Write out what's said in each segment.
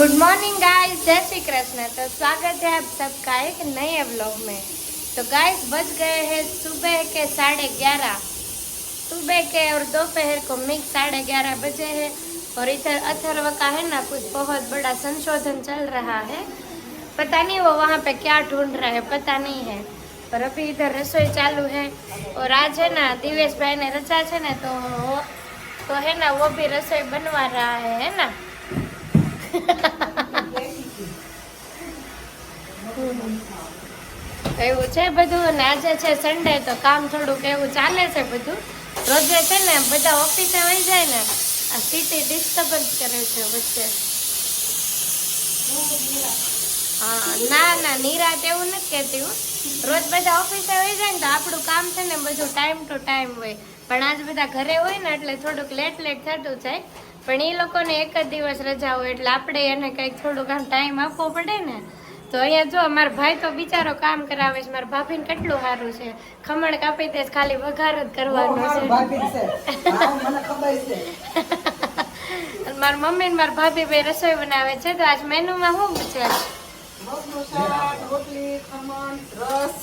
Good morning guys, जय श्री कृष्ण। तो स्वागत है आप सबका एक नए व्लॉग में। तो गाइस बज गए हैं सुबह के 11:30। सुबह के और दोपहर को मिक्स 11:30 बजे हैं। और इधर अथर्व का है ना कुछ बहुत बड़ा संशोधन चल रहा है। पता नहीं वो वहाँ पे क्या ढूंढ रहा है, पता नहीं है। पर अभी इधर रसोई चालू है। और आज है ना दिवेश भाई ने रचा है ना, तो है ना वो भी रसोई बनवा रहा है ना। એવું છે બધું ને આજે છે સન્ડે તો કામ થોડુંક એવું ચાલે છે બધું। રોજે છે ને બધા ઓફિસે વહી જાય ને આ સિટી ડિસ્ટર્બન્સ કરે છે વચ્ચે। હા ના ના નિરાત એવું નથી કહેતી હું। રોજ બધા ઓફિસે વહી જાય ને તો આપણું કામ છે ને બધું ટાઈમ ટુ ટાઈમ હોય। પણ આજ બધા ઘરે હોય ને એટલે થોડુંક લેટ થતું જાય। પણ એ લોકોને એક જ દિવસ રજા હોય એટલે આપણે એને કંઈક થોડુંક આમ ટાઈમ આપવો પડે ને। તો અહીંયા જો મારા ભાઈ તો બિચારો કામ કરાવે છે। મારા ભાભીને કેટલું સારું છે, ખમણ કાપી દે ખાલી વઘાર જ કરવાનો છે। મારા મમ્મી ને મારા ભાભી બે રસોઈ બનાવે છે। તો આજ મેનુમાં શું છે? મગનું શાક, રોટલી, ખમણ, રસ,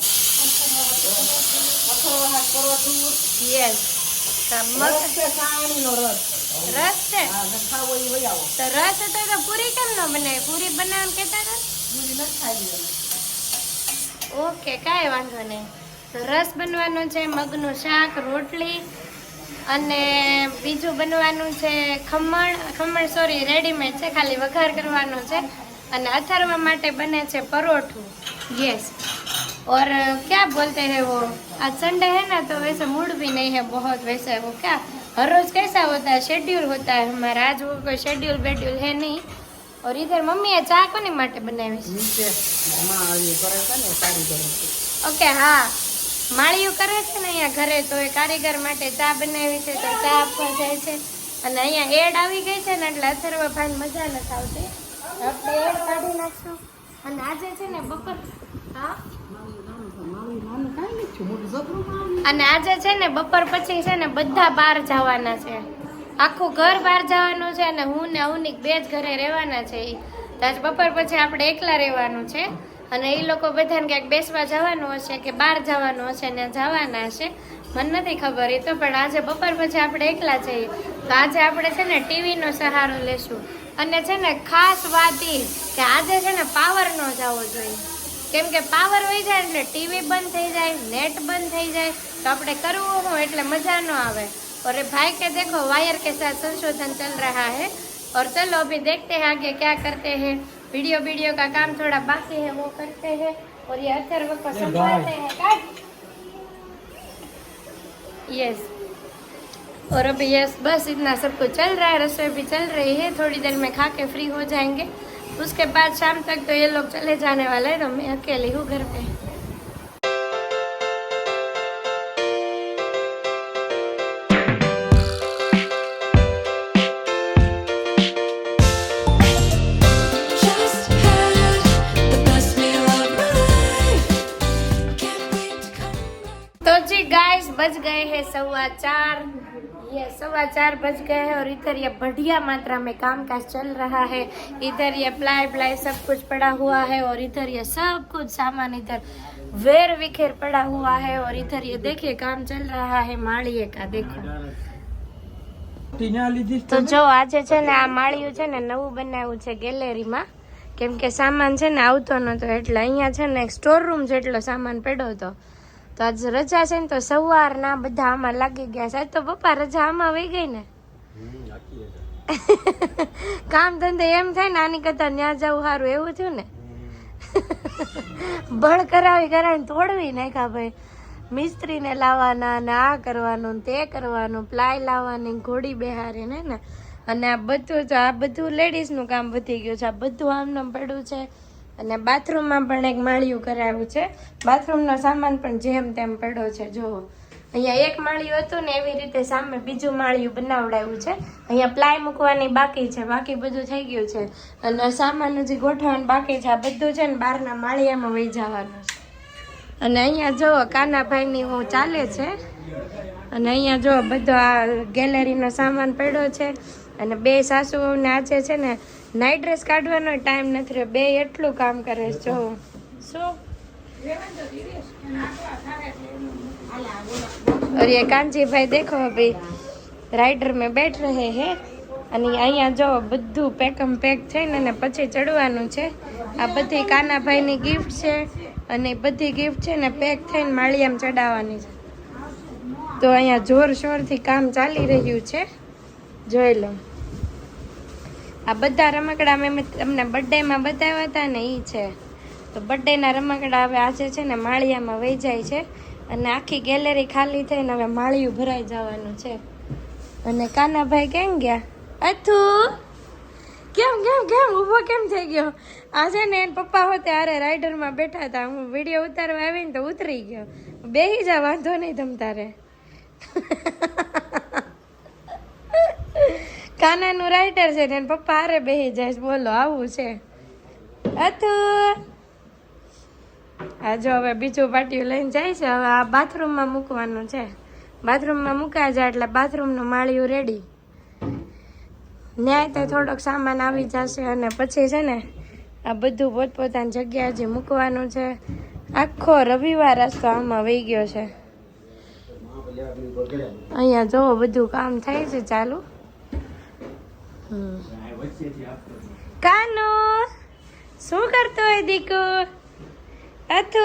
પરોઠું। યસ, રસ છે, સાણીનો રસ। રસ છે હા, ખાવો ઈ વઈ આવો। તો રસ હતો તો પૂરી કેમ ન બનાવી? પૂરી બનાવવાનું કહેતા હતા। પૂરી નથી ખાવી એને। ઓકે, કાંઈ વાંધો નહીં। તો રસ બનવાનું છે, મગનું શાક, રોટલી અને બીજું બનવાનું છે ખમણ સોરી રેડીમેડ છે, ખાલી વઘાર કરવાનો છે। અને અથર્વા માટે બને છે પરોઠું। यस, और क्या बोलते हैं वो आज संडे है ना तो वैसे मूड भी नहीं है बहुत। वैसे वो क्या हर रोज कैसा होता है, शेड्यूल होता है हमारा। आज वो कोई शेड्यूल है नहीं। और इधर मम्मी ये चा कोनी माटे बनावी छे? નીચે માળીઓ કરે છે ને કારીગર। ओके, हाँ माळिયું કરે છે ને અહીંયા ઘરે, તો એ કારીગર માટે ચા બનાવી છે। તો ચા આપવા જાય છે અને અહીંયા એડ આવી ગઈ છે ને એટલે અથર્વા ભાઈને મજા નથી આવતી। આપણે એડ કાઢી નાખશું। અને આજે છે ને બપોર હા અને આજે છે ને બપોર પછી છે ને બધા બહાર જવાના છે। આખું ઘર બહાર જવાનું છે અને હું ને અવનિક બે જ ઘરે રહેવાના છે। તો આજ બપોર પછી આપણે એકલા રહેવાનું છે। અને એ લોકો બધાને ક્યાંક બેસવા જવાનું હશે કે બહાર જવાનું હશે ને જવાના હશે, મને નથી ખબર એ તો। પણ આજે બપોર પછી આપણે એકલા જઈએ। તો આજે આપણે છે ને ટીવીનો સહારો લેશું। અને છે ને ખાસ વાત એ કે આજે છે ને પાવર ન જવો જોઈએ, કેમ કે પાવર વહી જાય એટલે ટીવી બંધ થઈ જાય, નેટ બંધ થઈ જાય, તો આપણે કરવું હું એટલે મજા ન આવે। और भाई के देखो वायर के साथ संशोधन चल रहा है। और चलो अभी देखते हैं आगे क्या करते हैं। वीडियो का काम थोड़ा बाकी है वो करते हैं और ये अथर्व को संभालते हैं। यस, और अभी यस बस इतना सब कुछ चल रहा है। रसोई भी चल रही है, थोड़ी देर में खा के फ्री हो जाएंगे। उसके बाद शाम तक तो ये लोग चले जाने वाले हैं, तो मैं अकेली हूँ घर पे। गाइस बज गए हैं 4:15। ये 4:15 बज गए हैं। और इधर ये बढ़िया मात्रा में कामकाज चल रहा है। इधर ये प्लाई सब कुछ पड़ा हुआ है और इधर ये सब कुछ सामान इधर वेर विखेर पड़ा हुआ है। और इधर ये देखिए काम चल रहा है माळिये का, देखो। तो जो आज છે ને આ માળિયું છે ને નવું બનાવ્યું છે ગેલેરીમાં, કેમ કે સામાન છે ને આવતો નતો એટલે અહીંયા છે ને એક સ્ટોર રૂમ જેટલો સામાન પડ્યો હતો। તો આજ રજા છે ને તો સવારના બધા આમાં લાગી ગયા છે। તો પપ્પા રજા આમાં વહી ગઈ ને? કામ ધંધે એમ થાય ને આની કરતા ત્યાં જવું સારું, એવું થયું ને। બળ કરાવી તોડવી નાખ્યા ભાઈ। મિસ્ત્રીને લાવવાના ને આ કરવાનું તે કરવાનું, પ્લાય લાવવાની, ઘોડી બેહારીને ને। અને આ બધું લેડીઝનું કામ વધી ગયું છે। આ બધું આમનામ પડ્યું છે। અને બાથરૂમમાં પણ એક માળિયું કરાવ્યું છે। બાથરૂમનો સામાન પણ જેમ તેમ પડ્યો છે। જો અહીંયા એક માળિયું હતું ને એવી રીતે સામે બીજું માળિયું બનાવડાવ્યું છે। અહીંયા પ્લાય મૂકવાની બાકી છે, બાકી બધું થઈ ગયું છે। અને સામાન હજી ગોઠવવાનું બાકી છે। આ બધું છે ને બહારના માળિયામાં વહી જવાનું છે। અને અહીંયા જો કાનાભાઈની હું ચાલે છે। અને અહીંયા જો બધો આ ગેલેરીનો સામાન પડ્યો છે। અને બે સાસુઓને આજે છે ને નાઈટ ડ્રેસ કાઢવાનો ટાઈમ નથી રહ્યો, બે એટલું કામ કરે છે જો. શું और ये कांची भाई देखो अभी राइडर में बैठ रहे हैं અને અહીંયા જો બધું પેકમ પેક થઈને ને પછી ચડવાનું છે. આ બધી કાનાભાઈની ગિફ્ટ છે અને બધી ગિફ્ટ છે ને પેક થઈને માળિયામાં ચડાવવાની છે. તો અહીંયા જોરશોરથી કામ ચાલી રહ્યું છે, જોઈ લો. આ બધા રમકડા મેં તમને બર્થડેમાં બતાવ્યા હતા ને એ છે. તો બર્થડેના રમકડા હવે આજે છે ને માળિયામાં વહી જાય છે અને આખી ગેલેરી ખાલી થઈને હવે માળિયું ભરાઈ જવાનું છે. અને કાનાભાઈ કેમ ગયા? અથુ કેમ કેમ કેમ ઊભો કેમ થઈ ગયો? આજે ને એન પપ્પા હોતે અરે રાઈડરમાં બેઠા હતા, હું વિડીયો ઉતારવા આવીને તો ઉતરી ગયો. બેહી જા, વાંધો નહીં તમ તારે. કાનાનું રાઈડર છે ને એન પપ્પા હારે બેહી જાય. બોલો આવું છે. અથુ આ જો હવે બીજું પાટિયું લઈને જાય છે. હવે આ બાથરૂમમાં મૂકવાનું છે. બાથરૂમમાં મુકાય જાય એટલે બાથરૂમનું માળિયું રેડી. ન્યાય તો થોડોક સામાન આવી જશે અને પછી છે ને આ બધું પોતપોતાની જગ્યાએ જે મૂકવાનું છે. આખો રવિવાર રસ્તો આમાં વહી ગયો છે. અહીંયા જો બધું કામ થાય છે ચાલુ. કાનો શું કરતો હોય દીકુ? અથુ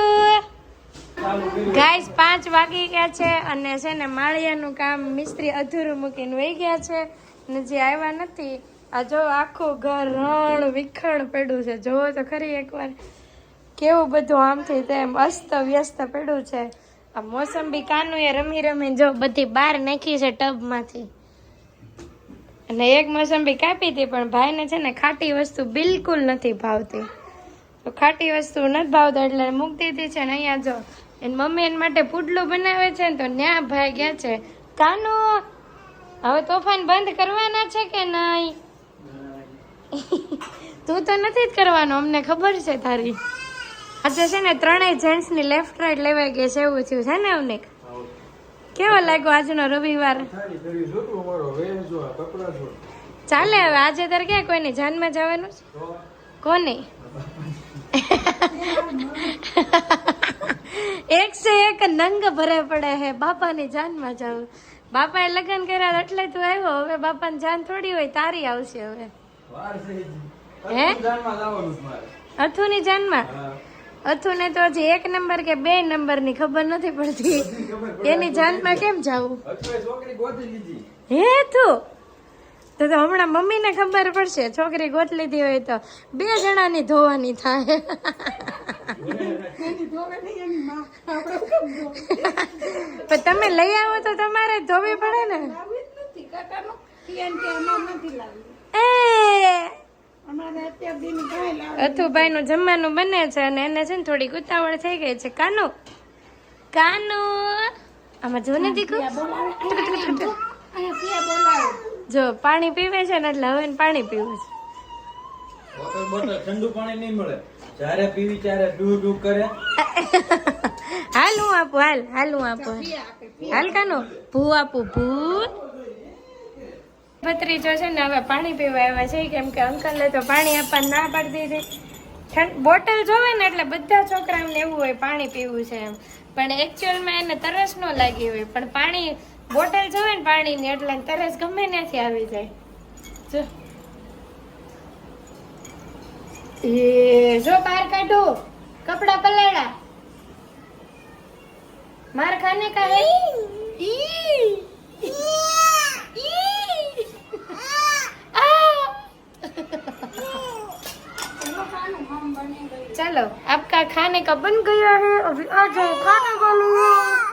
ગાઈસ 5 વાગી ગયા છે અને છે ને માળિયાનું કામ મિસ્ત્રી અધૂરું મૂકીને વહી ગયા છે ને જે આવ્યા નથી. આ જો આખું ઘર રણ વિખણ પડ્યું છે. જોવો તો ખરી એકવાર કેવું બધું આમથી તેમ અસ્ત વ્યસ્ત પડ્યું છે. આ મોસંબી કાનુએ રમી રમીને જો બધી બહાર નાખી છે ટબમાંથી. અને એક મોસંબી કાપી હતી પણ ભાઈને છે ને ખાટી વસ્તુ બિલકુલ નથી ભાવતી. તો ખાટી વસ્તુ નથી ભાવતા એટલે મૂકી દીધી છે. ને અહીંયા જો એની મમ્મી એના માટે પુડલું બનાવે છે ને તો ન્યા ભાઈ ગયા છે. કાનો હવે તોફાન બંધ કરવાના છે કે નહીં? તું તો નથી જ કરવાનો, અમને ખબર છે તારી. આજે છે ને ત્રણેય જેન્ટ્સની લેફ્ટ રાઈટ લેવાઈ ગઈ છે એવું થયું છે ને અમને. કેવો લાગ્યો આજનો રવિવાર? ચાલે હવે આજે તારે ક્યાં કોઈની જાનમાં જવાનું છે? કોને? એક સે એક નંગ ભરે પડે હે બાપાની જાનમાં જવું. બાપાએ લગ્ન કર્યા એટલે તું આવ્યો. હવે બાપાની જાન થોડી હોય, તારી આવશે હવે. હે અથુની જાનમાં? અથુને તો હજી 1 નંબર કે 2 નંબરની ખબર નથી પડતી. એની જાનમાં કેમ જાવું? હે તું તો હમણાં મમ્મીને ખબર પડશે. છોકરી ગોત લીધી હોય તો 2 જણાની ધોવાની થાય. પણ તમે લઈ આવો તો તમારે ધોવી પડે ને. અથુભાઈ નું જમવાનું બને છે અને એને છે ને થોડીક ઉતાવળ થઈ ગઈ છે. કાનો કાનો આમાં જો ને દીકુ જો પાણી પીવે છે ને એટલે હવે પાણી પીવું છે. ઠંડુ પાણી નહીં મળે, જ્યારે પીવી ત્યારે ડૂ ડૂ કરે. હાલ હું આપું, હાલ હું આપું. હાલ કાનો ભૂ આપું ભૂ. ભત્રીજો છે ને હવે પાણી પીવા આવ્યા છે કેમ કે અંકલે તો પાણી આપવા ના પાડી દીધી. બોટલ જોવે ને એટલે બધા છોકરાઓને એવું હોય પાણી પીવું છે એમ, પણ એકચ્યુઅલમાં એને તરસ ન લાગી હોય. પણ પાણી બોટલ જોવે ને પાણીની એટલે તરસ ગમે ત્યાંથી આવી જાય. જો એ જો બહાર કાઢો કપડા પલાળા. માર ખાને કા હે? चलो आपका खाने का बन गया है. अभी आ जाओ खाने वालों.